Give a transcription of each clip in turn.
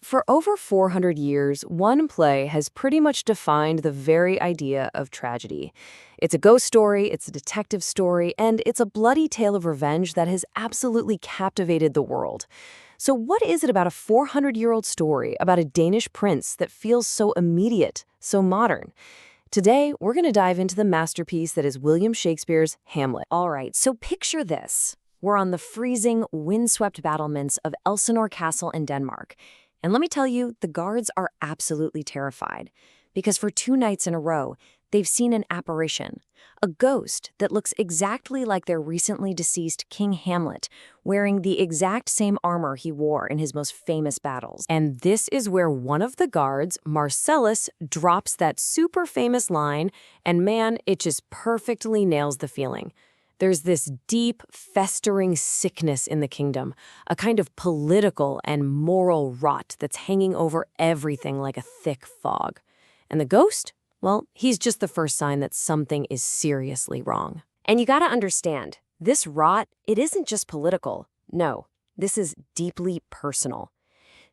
for over 400 years, one play has pretty much defined the very idea of tragedy. It's a ghost story, it's a detective story, and it's a bloody tale of revenge that has absolutely captivated the world. So what is it about a 400-year-old story about a Danish prince that feels so immediate, so modern? Today, we're going to dive into the masterpiece that is William Shakespeare's Hamlet. All right, so picture this. We're on the freezing, windswept battlements of Elsinore Castle in Denmark. And let me tell you, the guards are absolutely terrified. Because for 2 nights in a row, they've seen an apparition. A ghost that looks exactly like their recently deceased King Hamlet, wearing the exact same armor he wore in his most famous battles. And this is where one of the guards, Marcellus, drops that super famous line, and man, it just perfectly nails the feeling. There's this deep, festering sickness in the kingdom, a kind of political and moral rot that's hanging over everything like a thick fog. And the ghost? Well, he's just the first sign that something is seriously wrong. And you gotta understand, this rot, it isn't just political. No, this is deeply personal.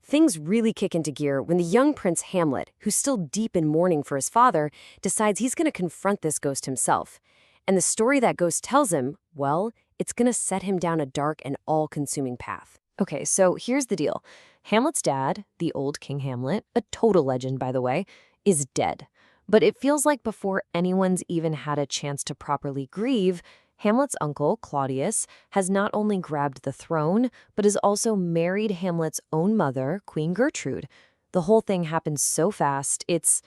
Things really kick into gear when the young Prince Hamlet, who's still deep in mourning for his father, decides he's gonna confront this ghost himself. And the story that ghost tells him, well, it's gonna set him down a dark and all-consuming path. Okay, so here's the deal. Hamlet's dad, the old King Hamlet, a total legend by the way, is dead. But it feels like before anyone's even had a chance to properly grieve, Hamlet's uncle, Claudius, has not only grabbed the throne, but has also married Hamlet's own mother, Queen Gertrude. The whole thing happened so fast, it's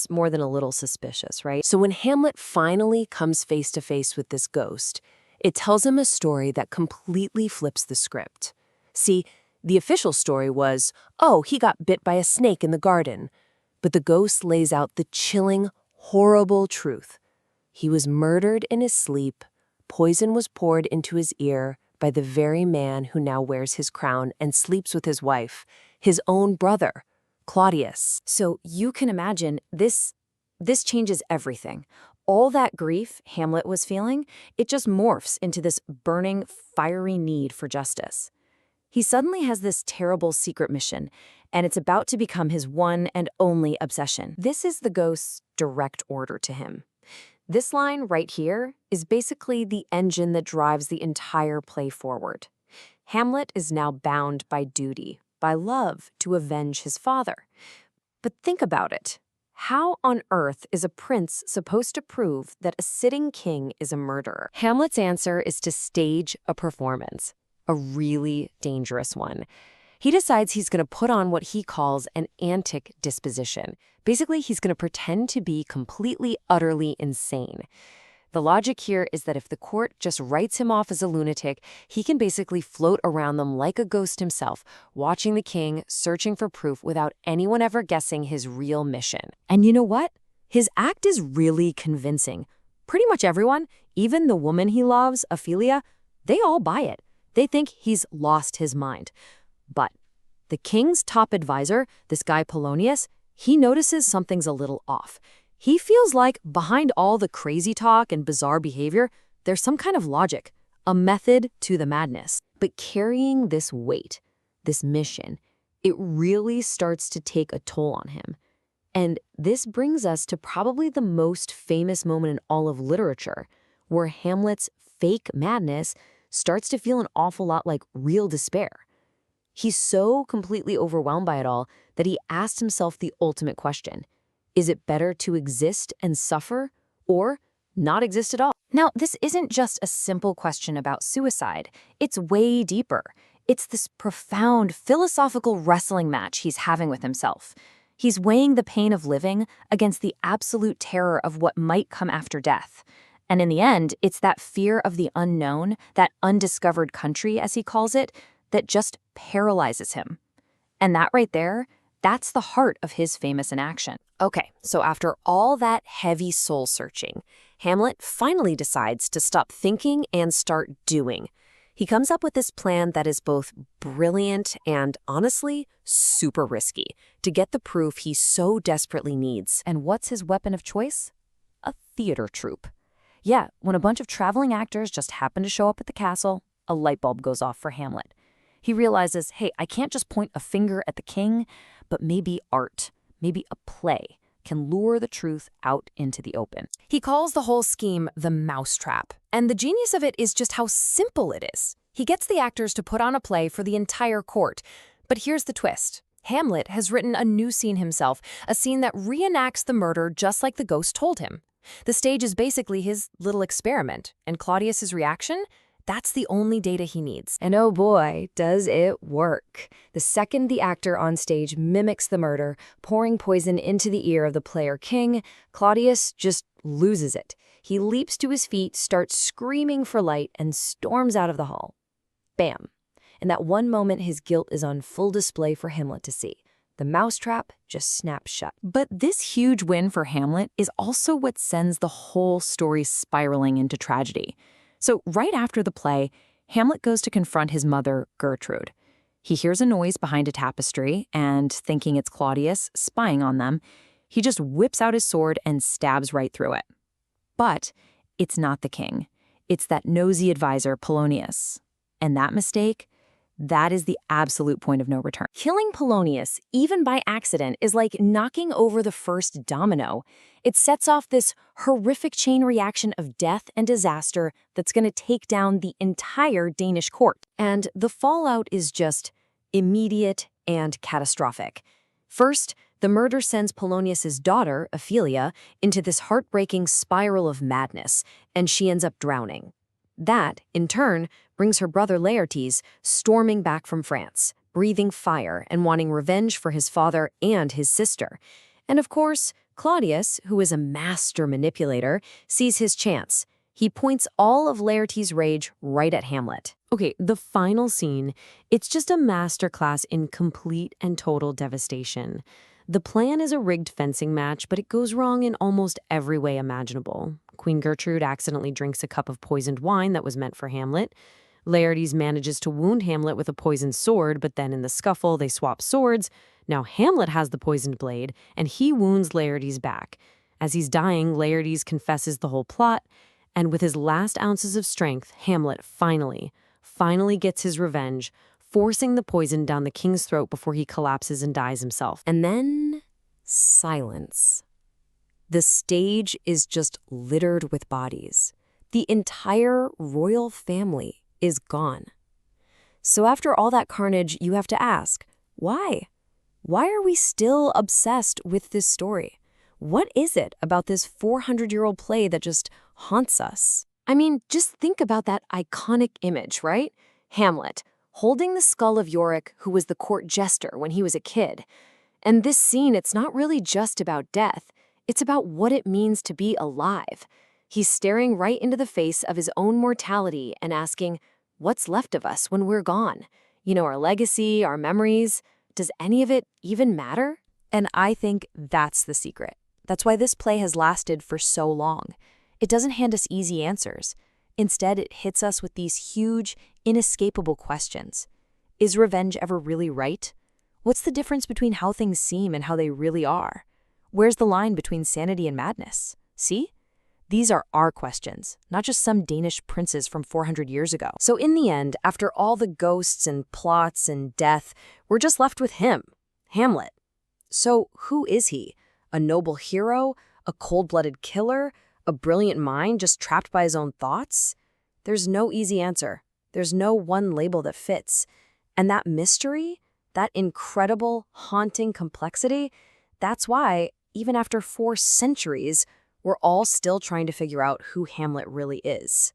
more than a little suspicious, right? So when Hamlet finally comes face to face with this ghost, it tells him a story that completely flips the script. See, the official story was, oh, he got bit by a snake in the garden. But the ghost lays out the chilling, horrible truth. He was murdered in his sleep. Poison was poured into his ear by the very man who now wears his crown and sleeps with his wife, his own brother, Claudius. So you can imagine this changes everything. All that grief Hamlet was feeling, it just morphs into this burning, fiery need for justice. He suddenly has this terrible secret mission, and it's about to become his one and only obsession. This is the ghost's direct order to him. This line right here is basically the engine that drives the entire play forward. Hamlet is now bound by duty, by love, to avenge his father. But think about it. How on earth is a prince supposed to prove that a sitting king is a murderer? Hamlet's answer is to stage a performance, a really dangerous one. He decides he's going to put on what he calls an antic disposition. Basically, he's going to pretend to be completely, utterly insane. The logic here is that if the court just writes him off as a lunatic, he can basically float around them like a ghost himself, watching the king, searching for proof without anyone ever guessing his real mission. And you know what? His act is really convincing. Pretty much everyone, even the woman he loves, Ophelia, they all buy it. They think he's lost his mind. But the king's top advisor, this guy Polonius, he notices something's a little off. He feels like behind all the crazy talk and bizarre behavior, there's some kind of logic, a method to the madness. But carrying this weight, this mission, it really starts to take a toll on him. And this brings us to probably the most famous moment in all of literature, where Hamlet's fake madness starts to feel an awful lot like real despair. He's so completely overwhelmed by it all that he asked himself the ultimate question. Is it better to exist and suffer or not exist at all? Now, this isn't just a simple question about suicide. It's way deeper. It's this profound philosophical wrestling match he's having with himself. He's weighing the pain of living against the absolute terror of what might come after death. And in the end, it's that fear of the unknown, that undiscovered country, as he calls it, that just paralyzes him. And that right there, that's the heart of his famous inaction. Okay, so after all that heavy soul-searching, Hamlet finally decides to stop thinking and start doing. He comes up with this plan that is both brilliant and, honestly, super risky to get the proof he so desperately needs. And what's his weapon of choice? A theater troupe. Yeah, when a bunch of traveling actors just happen to show up at the castle, a light bulb goes off for Hamlet. He realizes, hey, I can't just point a finger at the king, but maybe art, maybe a play can lure the truth out into the open. He calls the whole scheme the mousetrap, and the genius of it is just how simple it is. He gets the actors to put on a play for the entire court. But here's the twist. Hamlet has written a new scene himself, a scene that reenacts the murder just like the ghost told him. The stage is basically his little experiment, and Claudius's reaction? That's the only data he needs. And oh boy, does it work. The second the actor on stage mimics the murder, pouring poison into the ear of the player king, Claudius just loses it. He leaps to his feet, starts screaming for light, and storms out of the hall. Bam. In that one moment, his guilt is on full display for Hamlet to see. The mousetrap just snaps shut. But this huge win for Hamlet is also what sends the whole story spiraling into tragedy. So right after the play, Hamlet goes to confront his mother, Gertrude. He hears a noise behind a tapestry, and thinking it's Claudius spying on them, he just whips out his sword and stabs right through it. But it's not the king. It's that nosy advisor, Polonius. And that mistake, that is the absolute point of no return. Killing Polonius, even by accident, is like knocking over the first domino. It sets off this horrific chain reaction of death and disaster that's going to take down the entire Danish court. And the fallout is just immediate and catastrophic. First, the murder sends Polonius's daughter, Ophelia, into this heartbreaking spiral of madness, and she ends up drowning. That, in turn, brings her brother Laertes storming back from France, breathing fire and wanting revenge for his father and his sister. And of course, Claudius, who is a master manipulator, sees his chance. He points all of Laertes' rage right at Hamlet. Okay, the final scene, it's just a masterclass in complete and total devastation. The plan is a rigged fencing match, but it goes wrong in almost every way imaginable. Queen Gertrude accidentally drinks a cup of poisoned wine that was meant for Hamlet. Laertes manages to wound Hamlet with a poisoned sword, but then in the scuffle, they swap swords. Now Hamlet has the poisoned blade, and he wounds Laertes back. As he's dying, Laertes confesses the whole plot, and with his last ounces of strength, Hamlet finally gets his revenge, forcing the poison down the king's throat before he collapses and dies himself. And then, silence. The stage is just littered with bodies. The entire royal family is gone. So after all that carnage, you have to ask, why? Why are we still obsessed with this story? What is it about this 400-year-old play that just haunts us? I mean, just think about that iconic image, right? Hamlet, holding the skull of Yorick, who was the court jester when he was a kid. And this scene, it's not really just about death. It's about what it means to be alive. He's staring right into the face of his own mortality and asking, what's left of us when we're gone? You know, our legacy, our memories. Does any of it even matter? And I think that's the secret. That's why this play has lasted for so long. It doesn't hand us easy answers. Instead, it hits us with these huge, inescapable questions. Is revenge ever really right? What's the difference between how things seem and how they really are? Where's the line between sanity and madness? See? These are our questions, not just some Danish princes from 400 years ago. So in the end, after all the ghosts and plots and death, we're just left with him, Hamlet. So who is he? A noble hero? A cold-blooded killer? A brilliant mind just trapped by his own thoughts? There's no easy answer. There's no one label that fits. And that mystery, that incredible, haunting complexity, that's why, even after 4 centuries, we're all still trying to figure out who Hamlet really is.